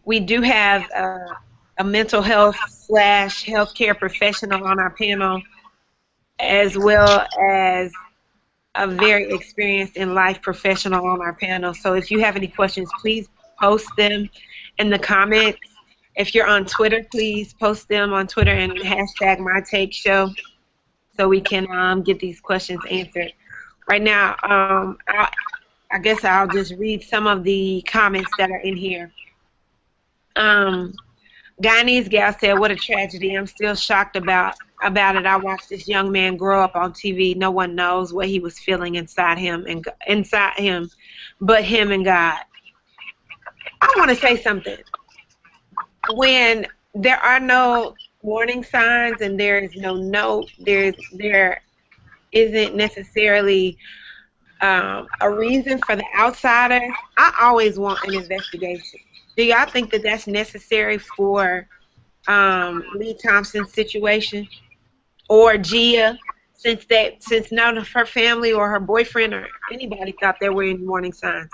We do have a mental health slash healthcare professional on our panel, as well as a very experienced in life professional on our panel. So if you have any questions, please post them in the comments. If you're on Twitter, please post them on Twitter and hashtag MyTakeShow so we can get these questions answered. Right now, I guess I'll just read some of the comments that are in here. Guyanese gal said, "What a tragedy. I'm still shocked about it. I watched this young man grow up on TV. No one knows what he was feeling inside him but him and God." I want to say something. When there are no warning signs and there is no note, there isn't necessarily a reason for the outsider, I always want an investigation. Do y'all think that that's necessary for Lee Thompson's situation or Gia, since none of her family or her boyfriend or anybody thought there were any warning signs?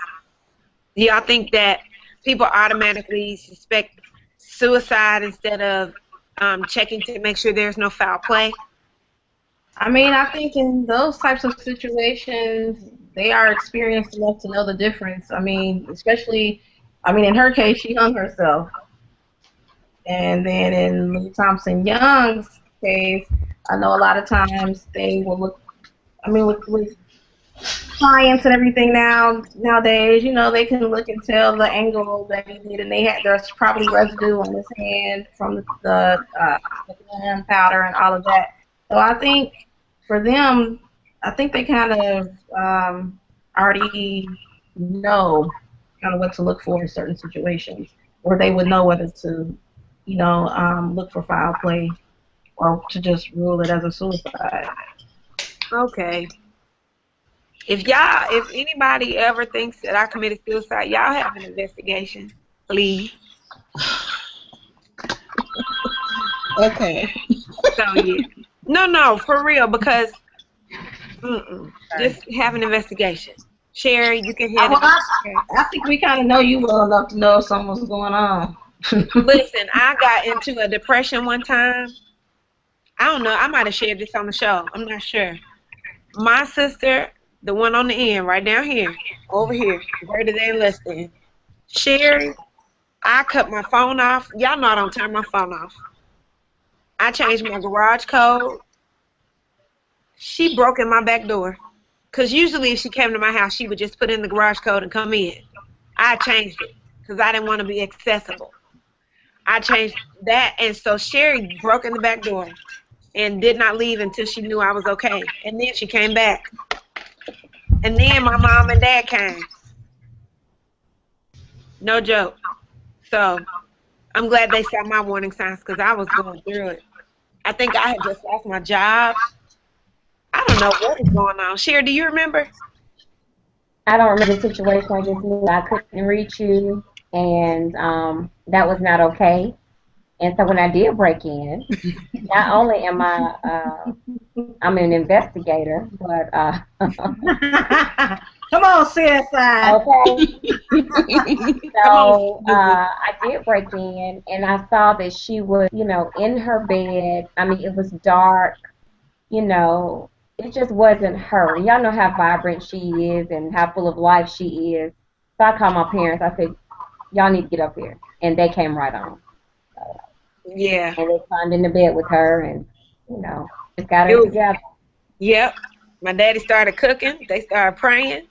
Do y'all think that people automatically suspect suicide instead of checking to make sure there's no foul play? I mean, I think in those types of situations, they are experienced enough to know the difference. I mean, especially, in her case, she hung herself. And then in Lee Thompson Young's case, I know a lot of times they will look, with clients and everything nowadays, they can look and tell the angle that he did, and there's probably residue on his hand from the gunpowder and all of that. So I think for them, I think they kind of already know kind of what to look for in certain situations, or they would know whether to, look for foul play or to just rule it as a suicide. Okay. If anybody ever thinks that I committed suicide, y'all have an investigation, please. Okay. So yeah. No, for real, because just have an investigation. Sherry, you can head it. I think we kind of know you well enough to know if something's going on. Listen, I got into a depression one time. I don't know. I might have shared this on the show. I'm not sure. My sister, the one on the end, right down here, over here, greater than, less than. Sherry, I cut my phone off. Y'all know I don't turn my phone off. I changed my garage code. She broke in my back door. Because usually if she came to my house, she would just put in the garage code and come in. I changed it because I didn't want to be accessible. I changed that, and so Sherry broke in the back door and did not leave until she knew I was okay. And then she came back. And then my mom and dad came. No joke. So I'm glad they saw my warning signs because I was going through it. I think I had just lost my job. I don't know what is going on. Sherry, do you remember? I don't remember the situation. I just knew I couldn't reach you, and that was not okay. And so when I did break in, not only am I'm an investigator, but come on, CSI. Okay. So I did break in, and I saw that she was, in her bed. It was dark. It just wasn't her. Y'all know how vibrant she is and how full of life she is. So I called my parents. I said, y'all need to get up here. And they came right on. So, yeah. And they climbed in the bed with her and, just got her together. Yep. My daddy started cooking. They started praying.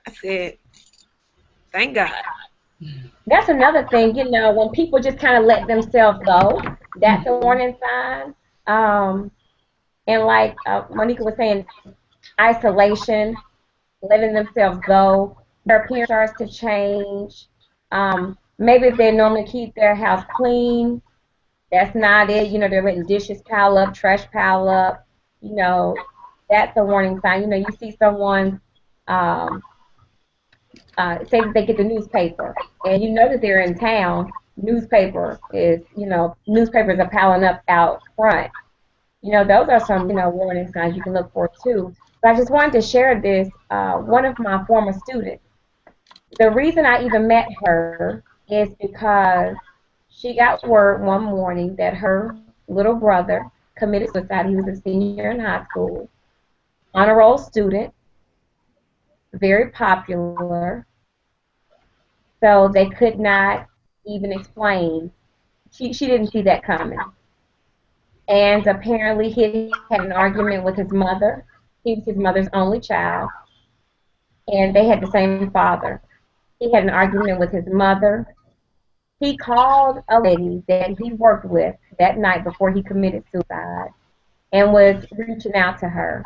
I said, thank God. That's another thing, when people just kind of let themselves go, that's a warning sign. And like Monica was saying, isolation, letting themselves go, their appearance starts to change. Maybe if they normally keep their house clean, that's not it. They're letting dishes pile up, trash pile up. That's a warning sign. You see someone, say that they get the newspaper, and that they're in town. Newspapers are piling up out front. Those are some, warning signs you can look for too. But I just wanted to share this. One of my former students, the reason I even met her is because she got word one morning that her little brother committed suicide. He was a senior in high school, honor roll student, very popular. So they could not even explain. She didn't see that coming. And apparently he had an argument with his mother. He was his mother's only child, and they had the same father. He had an argument with his mother. He called a lady that he worked with that night before he committed suicide and was reaching out to her.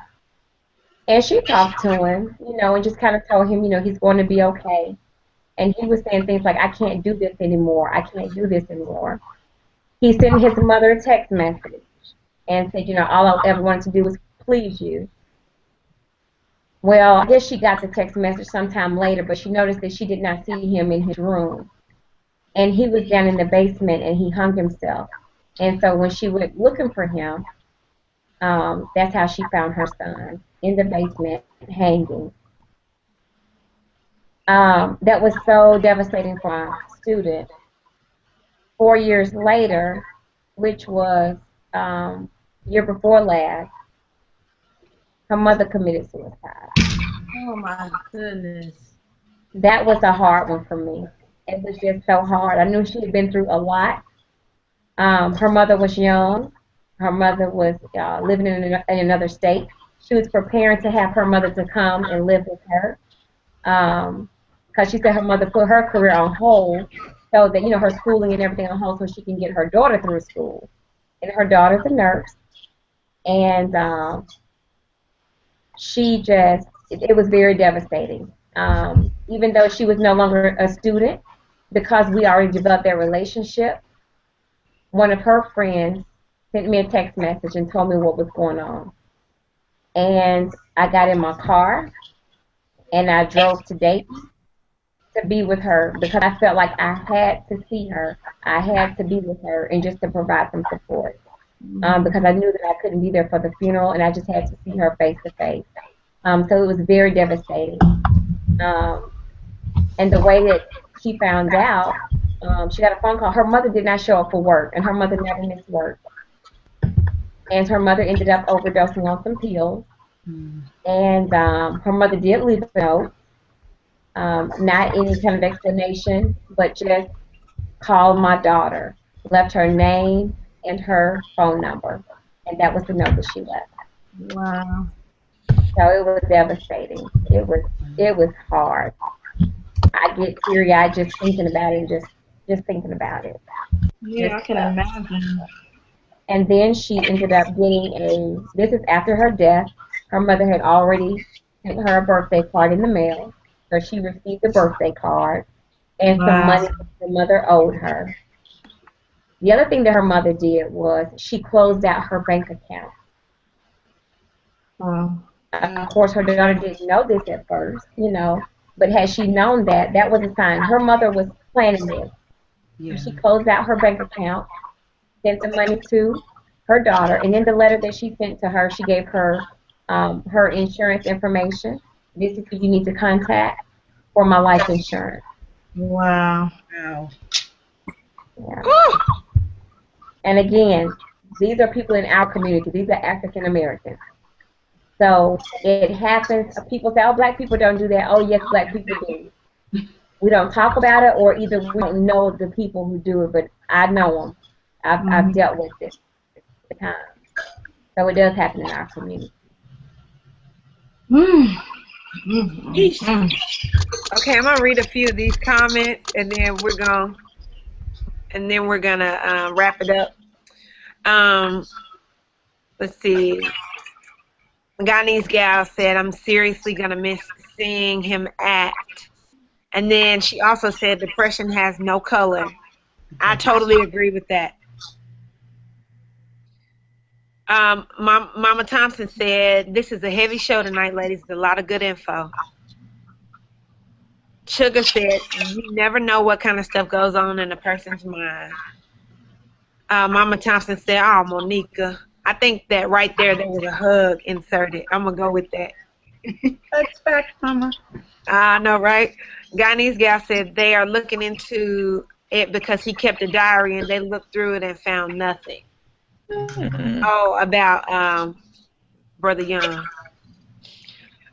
And she talked to him, and just kind of told him, he's going to be okay. And he was saying things like, I can't do this anymore. I can't do this anymore. He sent his mother a text message and said, all I ever wanted to do was please you. Well, I guess she got the text message sometime later, but she noticed that she did not see him in his room. And he was down in the basement, and he hung himself. And so when she went looking for him, that's how she found her son, in the basement, hanging. That was so devastating for our student. 4 years later, which was year before last, her mother committed suicide. Oh my goodness. That was a hard one for me. It was just so hard. I knew she had been through a lot. Her mother was young. Her mother was living in another state. She was preparing to have her mother to come and live with her. Because she said her mother put her career on hold, so that, her schooling and everything on hold so she can get her daughter through school. And her daughter's a nurse. And it was very devastating. Even though she was no longer a student, because we already developed their relationship, one of her friends sent me a text message and told me what was going on. And I got in my car, and I drove to Dayton to be with her because I felt like I had to see her. I had to be with her and just to provide some support. Because I knew that I couldn't be there for the funeral, and I just had to see her face to face. So it was very devastating. And the way that she found out, she got a phone call. Her mother did not show up for work, and her mother never missed work. And her mother ended up overdosing on some pills. And her mother did leave a note, not any kind of explanation, but just called my daughter, left her name and her phone number, and that was the note that she left. Wow. So it was devastating. It was hard. I get teary-eyed just thinking about it, and just thinking about it. Yeah, I can imagine. And then she ended up getting this is after her death. Her mother had already sent her a birthday card in the mail, so she received the birthday card and some money that her mother owed her. The other thing that her mother did was she closed out her bank account. Wow. Of course, her daughter didn't know this at first, but had she known that, that was a sign. Her mother was planning this. Yeah. She closed out her bank account, sent the money to her daughter, and in the letter that she sent to her, she gave her her insurance information. This is who you need to contact for my life insurance. Wow. Wow. Yeah. And again, these are people in our community. These are African Americans. So it happens. People say, oh, black people don't do that. Oh, yes, black people do. We don't talk about it, or either we don't know the people who do it, but I know them. I've dealt with it at the time. So it does happen in our community. Okay, I'm gonna read a few of these comments, and then we're gonna wrap it up. Let's see. Ghanese gal said, "I'm seriously gonna miss seeing him act." And then she also said, "Depression has no color." I totally agree with that. Mama Thompson said, "This is a heavy show tonight, ladies. A lot of good info." Sugar said, "You never know what kind of stuff goes on in a person's mind." Mama Thompson said, "Oh, Monica." I think that right there was a hug inserted. I'm going to go with that. That's fact, Mama. I know, right? Ghanese gal said they are looking into it because he kept a diary and they looked through it and found nothing. Oh, about Brother Young.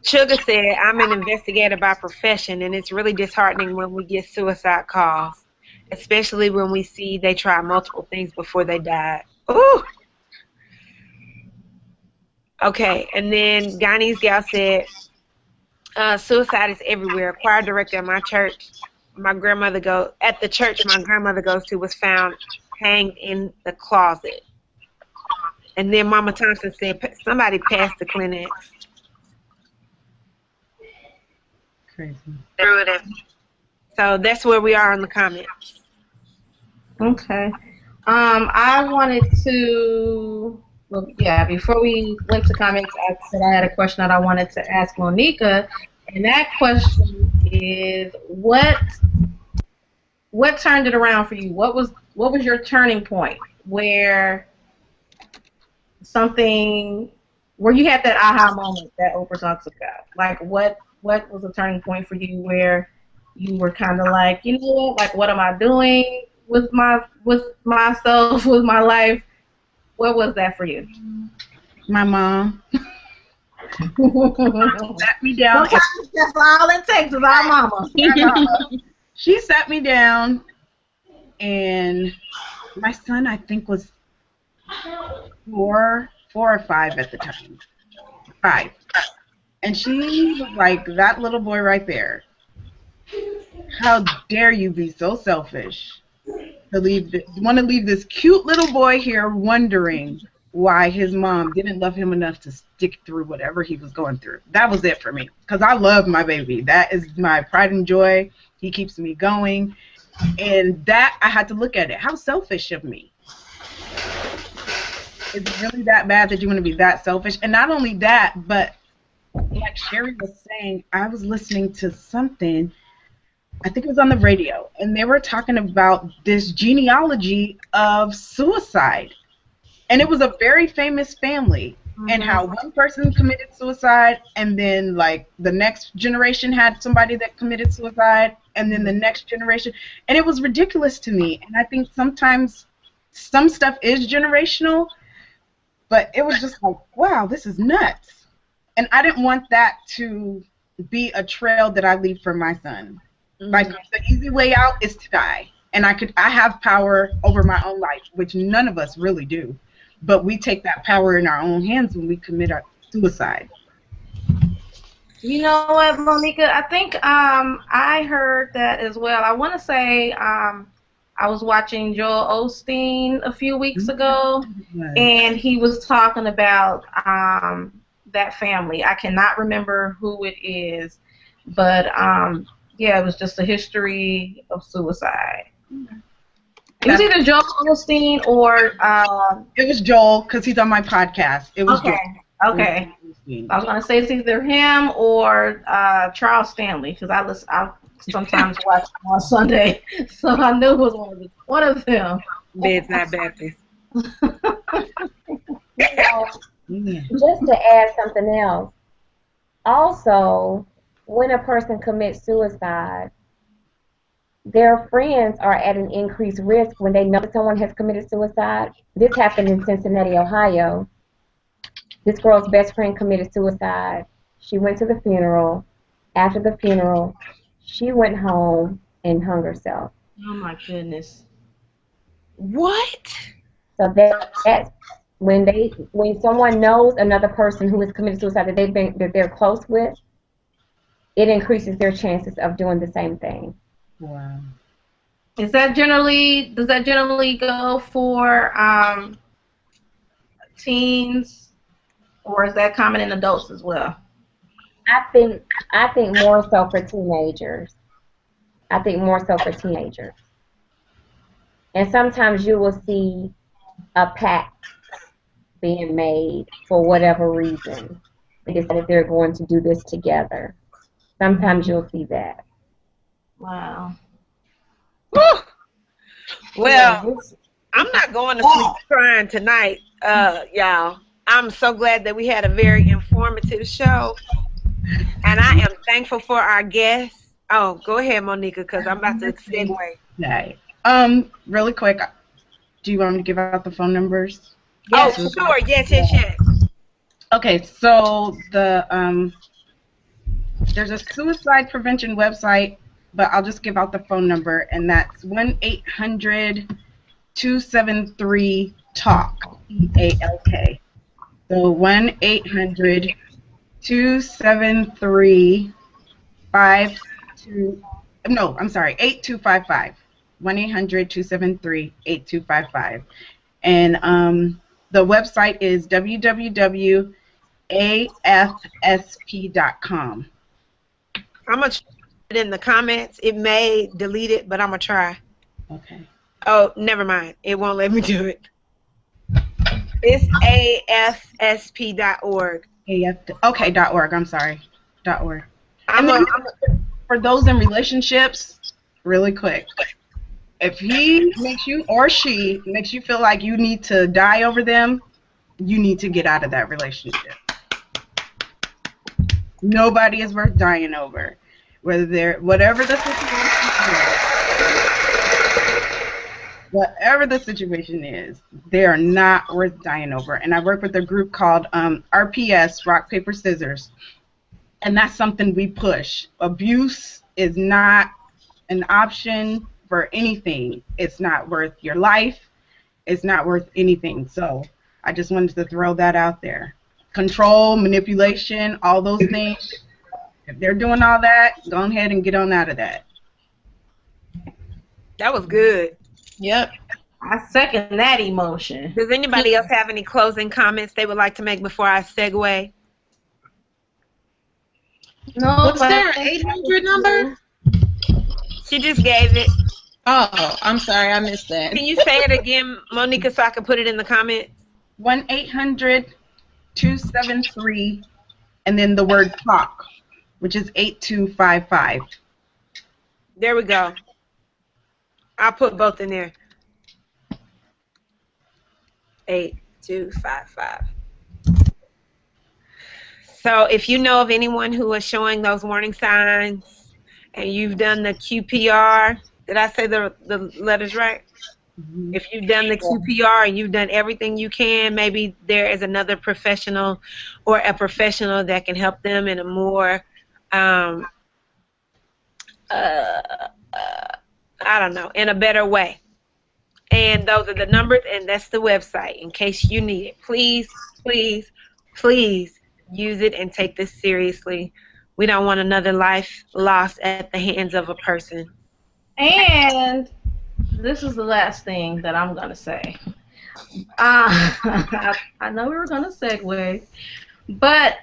Sugar said, I'm an investigator by profession, and it's really disheartening when we get suicide calls, especially when we see they tried multiple things before they died. Ooh. Okay, and then Ghanese Gal said, suicide is everywhere. Choir director at my church, at the church my grandmother goes to was found hanged in the closet. And then Mama Thompson said, somebody passed the Kleenex. Crazy. So that's where we are on the comments. Okay. I wanted to, well, yeah, before we went to comments, I said I had a question that I wanted to ask Monica, and that question is, what turned it around for you? What was your turning point where you had that aha moment that Oprah talks about? Like, what was a turning point for you where you were kind of like, you know what, like, what am I doing with myself, with my life? What was that for you? My mom sat me down. Sometimes that's all it takes is our mama. She sat me down, and my son, I think, was 4 or 5 at the time. 5. And she was like, that little boy right there. How dare you be so selfish to want to leave this cute little boy here wondering why his mom didn't love him enough to stick through whatever he was going through. That was it for me, because I love my baby. That is my pride and joy. He keeps me going. And that, I had to look at it. How selfish of me. Is it really that bad that you want to be that selfish? And not only that, but like Sherry was saying, I was listening to something, I think it was on the radio, and they were talking about this genealogy of suicide. And it was a very famous family, and how one person committed suicide, and then like the next generation had somebody that committed suicide, and then the next generation. And it was ridiculous to me. And I think sometimes some stuff is generational, but it was just like, wow, this is nuts. And I didn't want that to be a trail that I leave for my son. Like, the easy way out is to die. And I have power over my own life, which none of us really do. But we take that power in our own hands when we commit our suicide. You know what, Monica? I think I heard that as well. I want to say I was watching Joel Osteen a few weeks ago, and he was talking about that family. I cannot remember who it is, but yeah, it was just a history of suicide. It was either Joel Osteen or it was Joel, because he's on my podcast. It was okay. Joel. Okay. I was gonna say it's either him or Charles Stanley, because I sometimes watch him on Sunday, so I knew it was one of them. Bedside Baptist. Just to add something else, also, when a person commits suicide, their friends are at an increased risk when they know someone has committed suicide. This happened in Cincinnati, Ohio. This girl's best friend committed suicide. She went to the funeral. After the funeral, she went home and hung herself. Oh my goodness. What? So that's when someone knows another person who has committed suicide that they're close with, it increases their chances of doing the same thing. Wow. Does that generally go for teens, or is that common in adults as well? I think more so for teenagers. And sometimes you will see a pact being made for whatever reason. They decide they're going to do this together. Sometimes you'll see that. Wow. Well, I'm not going to sleep crying tonight, y'all. I'm so glad that we had a very informative show, and I am thankful for our guests. Oh, go ahead, Monica, because I'm about to segue. Right. Really quick, do you want me to give out the phone numbers? Oh, Yes. sure. Yes, yes, yes. Okay, so there's a suicide prevention website, but I'll just give out the phone number, and that's 1-800-273-TALK, TALK. So 1-800-273-52. No, I'm sorry, 8255. 1-800-273-8255. And the website is www.afsp.com. I'm going to try it in the comments. It may delete it, but I'm going to try. Okay. Oh, never mind. It won't let me do it. It's afsp.org. Okay, .org. I'm sorry. .org. I'm And then a, for those in relationships, really quick, if he makes you or she makes you feel like you need to die over them, you need to get out of that relationship. Nobody is worth dying over. Whatever the situation is, they are not worth dying over. And I work with a group called RPS, Rock, Paper, Scissors. And that's something we push. Abuse is not an option for anything. It's not worth your life. It's not worth anything. So I just wanted to throw that out there. Control, manipulation, all those things. If they're doing all that, go ahead and get on out of that. that was good. Yep. I second that emotion. Does anybody else have any closing comments they would like to make before I segue? No, Was but there an 800 number? She just gave it. Oh, I'm sorry, I missed that. Can you say it again, Monica, so I can put it in the comments? 1-800-273, and then the word talk, which is 8255. There we go. I'll put both in there. 8255. So if you know of anyone who is showing those warning signs and you've done the QPR, did I say the letters right? Mm-hmm. If you've done the QPR and you've done everything you can, maybe there is another professional or a professional that can help them in a more, I don't know, in a better way. And those are the numbers, and that's the website in case you need it. Please, please, please use it and take this seriously. We don't want another life lost at the hands of a person. And this is the last thing that I'm going to say. I know we were going to segue, but,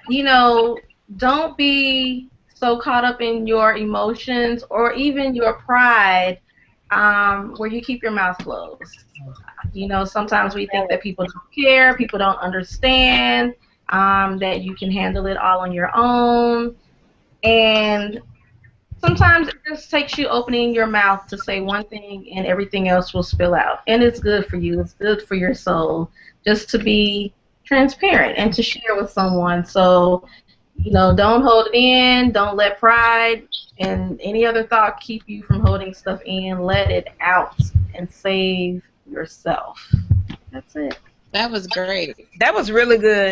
don't be so caught up in your emotions or even your pride where you keep your mouth closed. Sometimes we think that people don't care, people don't understand, that you can handle it all on your own. And sometimes it just takes you opening your mouth to say one thing and everything else will spill out. And it's good for you. It's good for your soul just to be transparent and to share with someone. So, don't hold it in. Don't let pride and any other thought keep you from holding stuff in. Let it out and save yourself. That's it. That was great. That was really good.